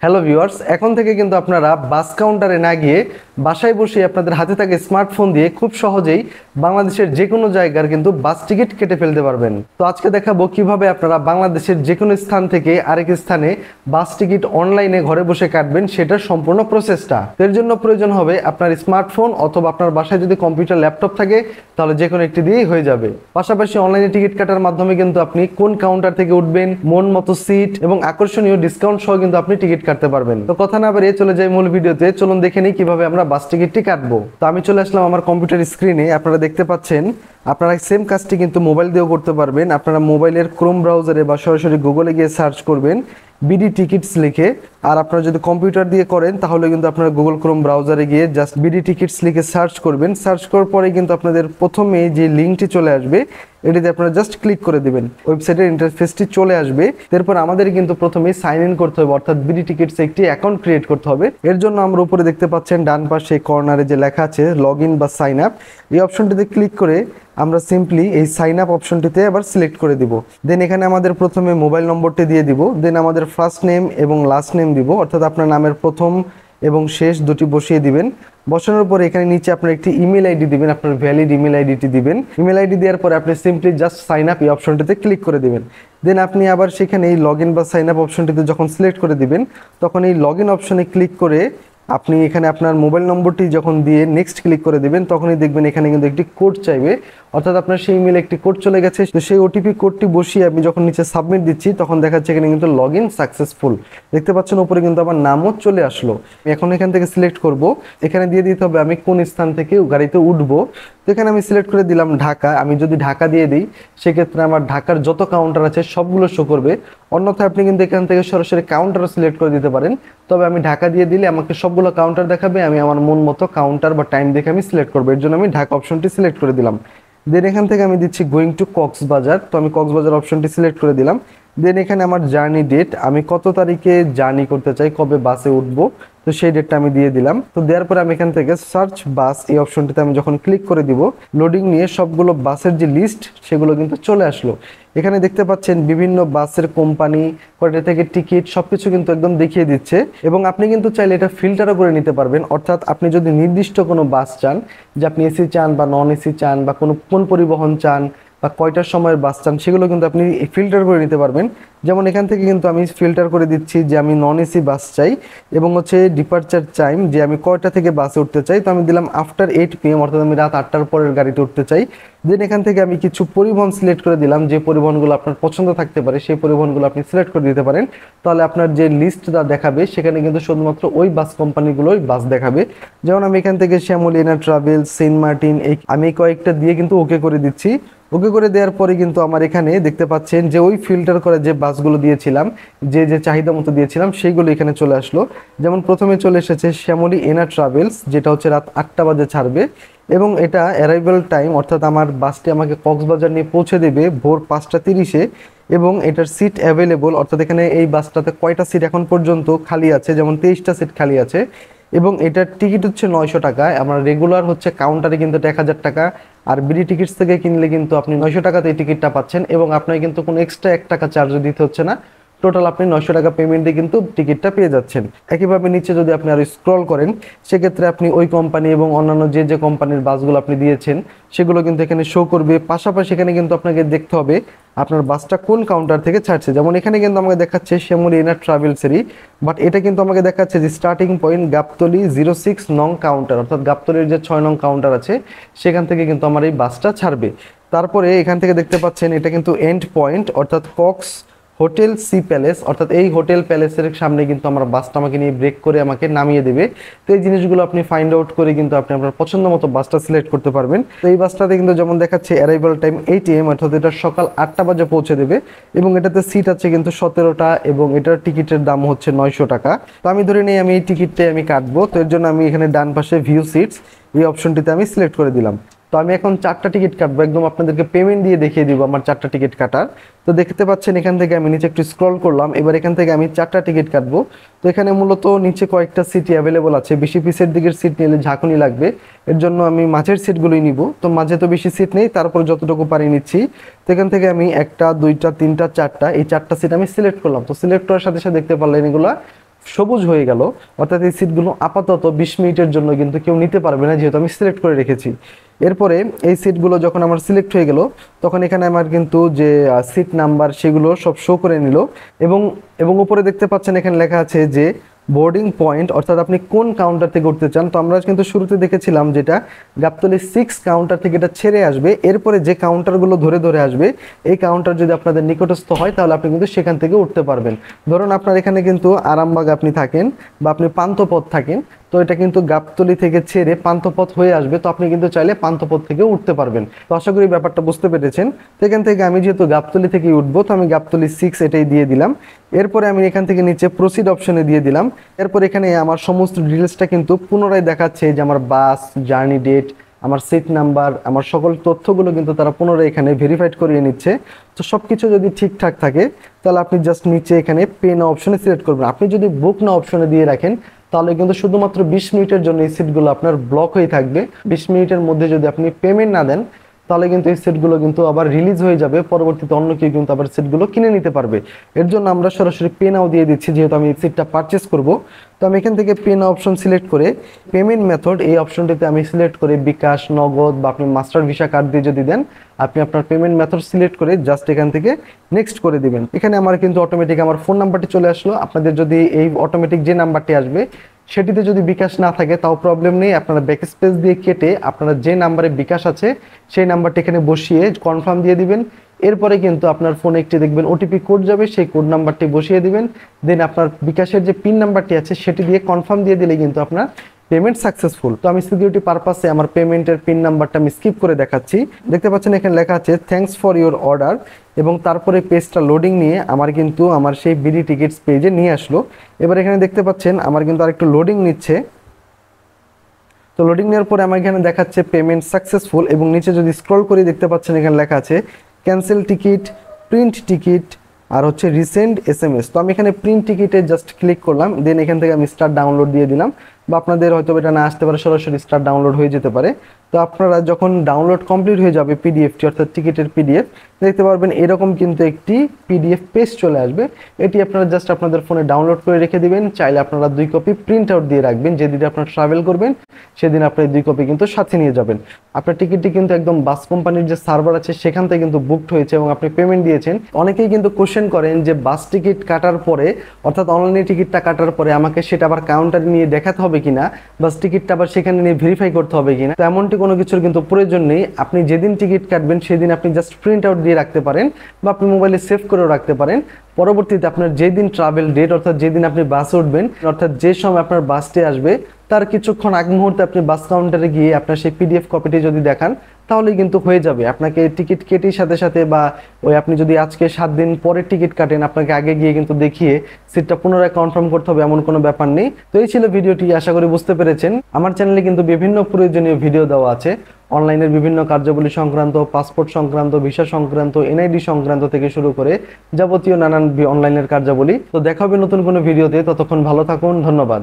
Hello viewers, এখন থেকে কিন্তু আপনারা বাস কাউন্টারে না গিয়ে বাসায় বসে আপনাদের হাতে থাকা স্মার্টফোন দিয়ে খুব সহজেই বাংলাদেশের যে কোনো জায়গার কিন্তু বাস টিকিট কেটে ফেলতে পারবেন। তো আজকে দেখাবো কিভাবে আপনারা বাংলাদেশের যে কোনো স্থান থেকে আরেক স্থানে বাস টিকিট অনলাইনে ঘরে বসে কাটবেন, সেটার সম্পূর্ণ প্রসেসটা। এর জন্য প্রয়োজন হবে আপনার স্মার্টফোন অথবা আপনার বাসায় যদি কম্পিউটার ল্যাপটপ থাকে তাহলে যে কোনো একটি দিয়েই হয়ে যাবে। পাশাপাশি অনলাইনে টিকিট কাটার মাধ্যমে কিন্তু আপনি কোন কাউন্টার থেকে উঠবেন, মন মতো সিট এবং আকর্ষণীয় ডিসকাউন্ট সহ কিন্তু আপনি টিকিট কাটতে পারবেন। তো কথা না বাড়িয়ে চলে যাই মূল ভিডিওতে। চলুন দেখে নিই কিভাবে আমরা বাস টিকিটটি কাটবো। তো আমি চলে আসলাম আমার কম্পিউটার স্ক্রিনে। আপনারা দেখতে পাচ্ছেন আপনারা সেম কাজটি কিন্তু মোবাইল দিয়েও করতে পারবেন। আপনারা মোবাইলের ক্রোম ব্রাউজারে বা সরাসরি গুগলে গিয়ে সার্চ করবেন বিডি টিকিটস লিখে। আর আপনারা যদি কম্পিউটার দিয়ে করেন তাহলে কিন্তু আপনারা গুগল ক্রোম ব্রাউজারে গিয়ে জাস্ট বিডি টিকিটস লিখে সার্চ করবেন। সার্চ করার পরে কিন্তু আপনাদের প্রথমে যে লিঙ্কটি চলে আসবে এটিতে আপনারা জাস্ট ক্লিক করে দিবেন, ওয়েবসাইটের ইন্টারফেসটি চলে আসবে। এরপর আমাদের কিন্তু প্রথমে সাইন ইন করতে হবে, অর্থাৎ বিডি টিকিটস একটি অ্যাকাউন্ট ক্রিয়েট করতে হবে। এর জন্য আমরা উপরে দেখতে পাচ্ছেন ডান পাশে কর্নারে যে লেখা আছে লগ ইন বা সাইন আপ, এই অপশনটিতে ক্লিক করে আমরা সিম্পলি এই সাইন আপ অপশনটিতে আবার সিলেক্ট করে দিব। দেন এখানে আমাদের প্রথমে মোবাইল নম্বরটি দিয়ে দিব, দেন আমাদের ফার্স্ট নেম এবং লাস্ট নেম দিব, অর্থাৎ আপনার নামের প্রথম এবং শেষ দুটি বসিয়ে দিবেন। বসানোর পরে এখানে নিচে আপনার একটি ইমেল আইডি দিবেন, আপনার ভ্যালিড ইমেল আইডিটি দিবেন। ইমেল আইডি দেওয়ার পরে আপনি সিম্পলি জাস্ট সাইন আপ এই অপশনটিতে ক্লিক করে দিবেন। দেন আপনি আবার সেখানে এই লগ ইন বা সাইন আপ অপশনটিতে যখন সিলেক্ট করে দিবেন তখন এই লগ ইন অপশনে ক্লিক করে আপনি এখানে আপনার মোবাইল নম্বরটি যখন দিয়ে নেক্সট ক্লিক করে দিবেন তখনই দেখবেন এখানে কিন্তু একটি কোড চাইবে, অর্থাৎ আপনার সেই ইমেলে একটি কোড চলে গেছে। তো সেই ওটিপি কোডটি বসিয়ে আমি যখন নিচে সাবমিট দিচ্ছি তখন দেখাচ্ছে এখানে কিন্তু লগ ইন সাকসেসফুল। দেখতে পাচ্ছেন উপরে কিন্তু আমার নামও চলে আসলো। এখন এখান থেকে সিলেক্ট করব, এখানে দিয়ে দিতে হবে আমি কোন স্থান থেকে গাড়িতে উঠবো। তো এখানে আমি সিলেক্ট করে দিলাম ঢাকা। আমি যদি ঢাকা দিয়ে দিই সেক্ষেত্রে আমার ঢাকার যত কাউন্টার আছে সবগুলো শো করবে। অন্যথায় আপনি কিন্তু এখান থেকে সরাসরি কাউন্টারও সিলেক্ট করে দিতে পারেন, তবে আমি ঢাকা দিয়ে দিলে আমাকে সবগুলো কাউন্টার দেখাবে। আমি আমার মন মতো কাউন্টার বা টাইম দেখে আমি সিলেক্ট করবো, এর জন্য আমি ঢাকা অপশনটি সিলেক্ট করে দিলাম। দেন এখান থেকে আমি দিচ্ছি গোয়িং টু কক্সবাজার, তো আমি কক্সবাজার অপশনটি সিলেক্ট করে দিলাম। দেন এখানে আমার জার্নি ডেট, আমি কত তারিখে জার্নি করতে চাই, কবে বাসে উঠবো, তো সেই ডেটটা আমি দিয়ে দিলাম। তো দেওয়ার পরে আমি এখান থেকে সার্চ বাস এই অপশনটিতে আমি যখন ক্লিক করে দিব লোডিং নিয়ে সবগুলো বাসের যে লিস্ট সেগুলো কিন্তু চলে আসলো। এখানে দেখতে পাচ্ছেন বিভিন্ন বাসের কোম্পানি, কয়টা থেকে টিকিট, সবকিছু কিন্তু একদম দেখিয়ে দিচ্ছে। এবং আপনি কিন্তু চাইলে এটা ফিল্টারও করে নিতে পারবেন, অর্থাৎ আপনি যদি নির্দিষ্ট কোনো বাস চান, যে আপনি এসি চান বা নন এসি চান বা কোন পরিবহন চান বা কয়টার সময়ের বাস চান, সেগুলো কিন্তু আপনি ফিল্টার করে নিতে পারবেন। যেমন এখান থেকে কিন্তু আমি ফিল্টার করে দিচ্ছি যে আমি নন এসি বাস চাই এবং হচ্ছে ডিপার্চার টাইম, যে আমি কয়টা থেকে বাসে উঠতে চাই, তো আমি দিলাম আফটার 8 PM, অর্থাৎ আমি রাত 8টার পরের গাড়িতে উঠতে চাই। দেন এখান থেকে আমি কিছু পরিবহন সিলেক্ট করে দিলাম, যে পরিবহনগুলো আপনার পছন্দ থাকতে পারে সেই পরিবহনগুলো আপনি সিলেক্ট করে দিতে পারেন। তাহলে আপনার যে লিস্টটা দেখাবে সেখানে কিন্তু শুধুমাত্র ওই বাস কোম্পানিগুলোই বাস দেখাবে। যেমন আমি এখান থেকে শ্যামলিনা ট্রাভেলস, সেন্ট মার্টিন, আমি কয়েকটা দিয়ে কিন্তু ওকে করে দিচ্ছি। ওকে করে দেওয়ার পরে কিন্তু আমার এখানে দেখতে পাচ্ছেন যে ওই ফিল্টার করে যে বাসগুলো দিয়েছিলাম, যে যে চাহিদা মতো দিয়েছিলাম সেইগুলো এখানে চলে আসলো। যেমন প্রথমে চলে এসেছে শ্যামলী এনা ট্রাভেলস, যেটা হচ্ছে রাত 8টা বাজে ছাড়বে এবং এটা অ্যারাইভাল টাইম, অর্থাৎ আমার বাসটি আমাকে কক্সবাজার নিয়ে পৌঁছে দেবে ভোর 5টা 30-এ এবং এটার সিট অ্যাভেলেবল, অর্থাৎ এখানে এই বাসটাতে কয়টা সিট এখন পর্যন্ত খালি আছে, যেমন 23টা সিট খালি আছে এবং এটার টিকিট হচ্ছে 900 টাকা। আমার রেগুলার হচ্ছে কাউন্টারে কিন্তু 1000 টাকা, আর বিডি টিকিটস থেকে কিনলে কিন্তু আপনি 900 টাকাতে এই টিকিটটা পাচ্ছেন এবং আপনাকে কিন্তু কোনো এক্সট্রা 1 টাকা চার্জও দিতে হচ্ছে না। টোটাল আপনি 900 টাকা পেমেন্ট দিয়ে কিন্তু টিকিটটা পেয়ে যাচ্ছেন। একইভাবে নিচে যদি আপনি আরো স্ক্রল করেন সেক্ষেত্রে আপনি ওই কোম্পানি এবং অন্যান্য যে যে কোম্পানির বাসগুলো আপনি দিয়েছেন সেগুলো কিন্তু এখানে শো করবে। পাশাপাশি এখানে কিন্তু আপনাকে দেখতে হবে আপনার বাসটা কোন কাউন্টার থেকে ছাড়ছে। যেমন এখানে কিন্তু আমাকে দেখাচ্ছে শ্যামলী এনা ট্রাভেলসেরই, বাট এটা কিন্তু আমাকে দেখাচ্ছে যে স্টার্টিং পয়েন্ট গাবতলী 06 নং কাউন্টার, অর্থাৎ গাবতলীর যে 6 নং কাউন্টার আছে সেখান থেকে কিন্তু আমার এই বাসটা ছাড়বে। তারপরে এখান থেকে দেখতে পাচ্ছেন এটা কিন্তু এন্ড পয়েন্ট, অর্থাৎ কক্স হোটেল সি প্যালেস, অর্থাৎ এই হোটেল প্যালেসের সামনে কিন্তু আমার বাসটা আমাকে নিয়ে ব্রেক করে আমাকে নামিয়ে দেবে। তো এই জিনিসগুলো আপনি ফাইন্ড আউট করে কিন্তু আপনি আপনার পছন্দ মতো বাসটা সিলেক্ট করতে পারবেন। তো এই বাসটাতে কিন্তু যেমন দেখাচ্ছে অ্যারাইভাল টাইম 8 AM, অর্থাৎ এটা সকাল 8টা বাজে পৌঁছে দেবে এবং এটাতে সিট আছে কিন্তু 17টা এবং এটার টিকিটের দাম হচ্ছে 900 টাকা। তো আমি ধরে নিই আমি এই টিকিটটাই আমি কাটবো, তো এর জন্য আমি এখানে ডান পাশে ভিউ সিটস এই অপশনটিতে আমি সিলেক্ট করে দিলাম। তো আমি এখন 4টা টিকিট কাটবো, একদম আপনাদেরকে পেমেন্ট দিয়ে দেখিয়ে দিব আমার 4টা টিকিট কাটার। তো দেখতে পাচ্ছেন এখান থেকে আমি নিচে একটু স্ক্রল করলাম, এবার এখান থেকে আমি 4টা টিকিট কাটবো। তো এখানে মূলত নিচে কয়েকটা সিটই অ্যাভেলেবল আছে, বেশি পিসের দিকের সিট নিলে ঝাঁকুনি লাগবে, এর জন্য আমি মাঝের সিটগুলোই নিব। তো মাঝে তো বেশি সিট নেই, তারপর যতটুকু পারি নিচ্ছি। তো এখান থেকে আমি 1টা 2টা 3টা 4টা এই 4টা সিট আমি সিলেক্ট করলাম। তো সিলেক্ট করার সাথে সাথে দেখতে পারলেন এগুলা সবুজ হয়ে গেল, অর্থাৎ এই সিটগুলো আপাতত 20 মিনিটের জন্য কিন্তু কেউ নিতে পারবে না, যেহেতু আমি সিলেক্ট করে রেখেছি। এরপরে এই সিটগুলো যখন আমার সিলেক্ট হয়ে গেল, তখন এখানে আমার কিন্তু যে সিট নাম্বার সেগুলো সব শো করে নিল, এবং এবং উপরে দেখতে পাচ্ছেন এখানে লেখা আছে যে বোর্ডিং পয়েন্ট, অর্থাৎ আপনি কোন কাউন্টার থেকে উঠতে চান। তো আমরা কিন্তু শুরুতে দেখেছিলাম যেটা গাবতলী 6 কাউন্টার থেকে এটা ছেড়ে আসবে, এরপরে যে কাউন্টারগুলো ধরে ধরে আসবে, এই কাউন্টার যদি আপনাদের নিকটস্থ হয় তাহলে আপনি কিন্তু সেখান থেকে উঠতে পারবেন। ধরুন আপনার এখানে কিন্তু আরামবাগ আপনি থাকেন বা আপনি পান্থপথ থাকেন, তো এটা কিন্তু গাবতলী থেকে ছেড়ে পান্থপথ হয়ে আসবে, তো আপনি কিন্তু চাইলে পান্থপথ থেকে উঠতে পারবেন। তো আশা করি ব্যাপারটা বুঝতে পেরেছেন। তো এখান থেকে আমি যেহেতু গাবতলী থেকে উঠবো, তো আমি গাবতলী 6 এটাই দিয়ে দিলাম। এরপরে আমি এখান থেকে নিচে প্রসিড অপশনে দিয়ে দিলাম। এরপর এখানে আমার সমস্ত ডিটেলসটা কিন্তু পুনরায় দেখাচ্ছে, যে আমার বাস, জার্নি ডেট, আমার সিট নাম্বার, আমার সকল তথ্যগুলো কিন্তু তারা পুনরায় এখানে ভেরিফাইড করিয়ে নিচ্ছে। তো সব কিছু যদি ঠিকঠাক থাকে তাহলে আপনি জাস্ট নিচে এখানে পে না অপশনে সিলেক্ট করবেন। আপনি যদি বুক না অপশনে দিয়ে রাখেন তাহলে কিন্তু শুধুমাত্র 20 মিনিটের জন্য এই সিটগুলো আপনার ব্লক হয়ে থাকবে। 20 মিনিটের মধ্যে যদি আপনি পেমেন্ট না দেন তাহলে কিন্তু এই সেটগুলো কিন্তু আবার রিলিজ হয়ে যাবে, পরবর্তীতে অন্য কেউ কিন্তু আবার সেটগুলো কিনে নিতে পারবে। এর জন্য আমরা সরাসরি পে নাও দিয়ে দিচ্ছি, যেহেতু আমি সিটটা পারচেস করব। তো আমি এখান থেকে পে নাও অপশন সিলেক্ট করে পেমেন্ট মেথড এই অপশনটিতে আমি সিলেক্ট করে বিকাশ, নগদ বা আপনি মাস্টার ভিসা কার্ড দিয়ে যদি দেন, আপনি আপনার পেমেন্ট মেথড সিলেক্ট করে জাস্ট এখান থেকে নেক্সট করে দিবেন। এখানে আমার কিন্তু অটোমেটিক আমার ফোন নাম্বারটি চলে আসলো। আপনাদের যদি এই অটোমেটিক যে নাম্বারটি আসবে সেটিতে যদি বিকাশ না থাকে তাও প্রবলেম নেই, আপনারা ব্যাক স্পেস দিয়ে কেটে আপনারা যে নাম্বারে বিকাশ আছে সেই নাম্বারটি এখানে বসিয়ে কনফার্ম দিয়ে দিবেন। এরপরে কিন্তু আপনার ফোনে একটি দেখবেন ওটিপি কোড যাবে, সেই কোড নাম্বারটি বসিয়ে দিবেন। দেন আপনার বিকাশের যে পিন নাম্বারটি আছে সেটি দিয়ে কনফার্ম দিয়ে দিলে কিন্তু আপনার পেমেন্ট সাকসেসফুল। তো আমি সিকিউরিটি পারপাসে আমার পেমেন্টের পিন নাম্বারটা আমি স্কিপ করে দেখাচ্ছি। দেখতে পাচ্ছেন এখানে লেখা আছে থ্যাঙ্কস ফর ইউর অর্ডার, এবং তারপরে পেজটা লোডিং নিয়ে আমার কিন্তু আমার সেই বিডি টিকিটস পেজে নিয়ে আসলো। এবার এখানে দেখতে পাচ্ছেন আমার কিন্তু আরেকটু লোডিং নিচ্ছে। তো লোডিং নেওয়ার পরে আমার এখানে দেখাচ্ছে পেমেন্ট সাকসেসফুল, এবং নিচে যদি স্ক্রল করে দেখতে পাচ্ছেন এখানে লেখা আছে ক্যান্সেল টিকিট, প্রিন্ট টিকিট, আর হচ্ছে রিসেন্ড এসএমএস। তো আমি এখানে প্রিন্ট টিকিটে জাস্ট ক্লিক করলাম, দেন এখান থেকে আমি স্টার্ট ডাউনলোড দিয়ে দিলাম, বা আপনাদের হয়তো এটা না আসতে পারে, সরাসরি স্টার্ট ডাউনলোড হয়ে যেতে পারে। তো আপনারা যখন ডাউনলোড কমপ্লিট হয়ে যাবে পিডিএফটি, অর্থাৎ টিকিটের পিডিএফ, দেখতে পারবেন এরকম কিন্তু একটি পিডিএফ পেজ চলে আসবে। এটি আপনারা জাস্ট আপনাদের ফোনে ডাউনলোড করে রেখে দিবেন। চাইলে আপনারা 2 কপি প্রিন্ট আউট দিয়ে রাখবেন, যেদিন আপনারা ট্রাভেল করবেন সেদিন আপনার 2 কপি কিন্তু সাথে নিয়ে যাবেন। আপনার টিকিটটি কিন্তু একদম বাস কোম্পানির যে সার্ভার আছে সেখান থেকে কিন্তু বুকড হয়েছে এবং আপনি পেমেন্ট দিয়েছেন। অনেকেই কিন্তু কোশ্চেন করেন যে বাস টিকিট কাটার পরে, অর্থাৎ অনলাইনে টিকিটটা কাটার পরে আমাকে সেটা আবার কাউন্টারে নিয়ে দেখাতে হবে কিনা, বাস টিকিটটা আবার সেখানে নিয়ে ভেরিফাই করতে হবে কিনা। তো এমনটি কোনো কিছুর কিন্তু প্রয়োজন নেই। আপনি যেদিন টিকিট কাটবেন সেদিন আপনি জাস্ট প্রিন্ট আউট দিয়ে রাখতে পারেন, বা আপনি মোবাইলে সেভ করেও রাখতে পারেন। পরবর্তীতে আপনার যেদিন ট্রাভেল ডেট, অর্থাৎ যেদিন আপনি বাসে উঠবেন, অর্থাৎ যে সময় আপনার বাসটি আসবে তার কিছুক্ষণ আগ মুহূর্তে আপনি বাস কাউন্টারে গিয়ে আপনার সেই পিডিএফ কপিটি যদি দেখান তাহলেই কিন্তু হয়ে যাবে। আপনাকে টিকিট কেটেই সাথে সাথে, বা ওই আপনি যদি আজকে 7 দিন পরে টিকিট কাটেন, আপনাকে আগে গিয়ে কিন্তু দেখিয়ে সিটটা পুনরায় কনফার্ম করতে হবে এমন কোনো ব্যাপার নেই। তো এই ছিল ভিডিওটি, আশা করি বুঝতে পেরেছেন। আমার চ্যানেলে কিন্তু বিভিন্ন প্রয়োজনীয় ভিডিও দেওয়া আছে, অনলাইনের বিভিন্ন কার্যাবলী সংক্রান্ত, পাসপোর্ট সংক্রান্ত, ভিসা সংক্রান্ত, এনআইডি সংক্রান্ত থেকে শুরু করে যাবতীয় নানান অনলাইনের কার্যাবলী। তো দেখা হবে নতুন কোনো ভিডিওতে, ততক্ষণ ভালো থাকুন, ধন্যবাদ।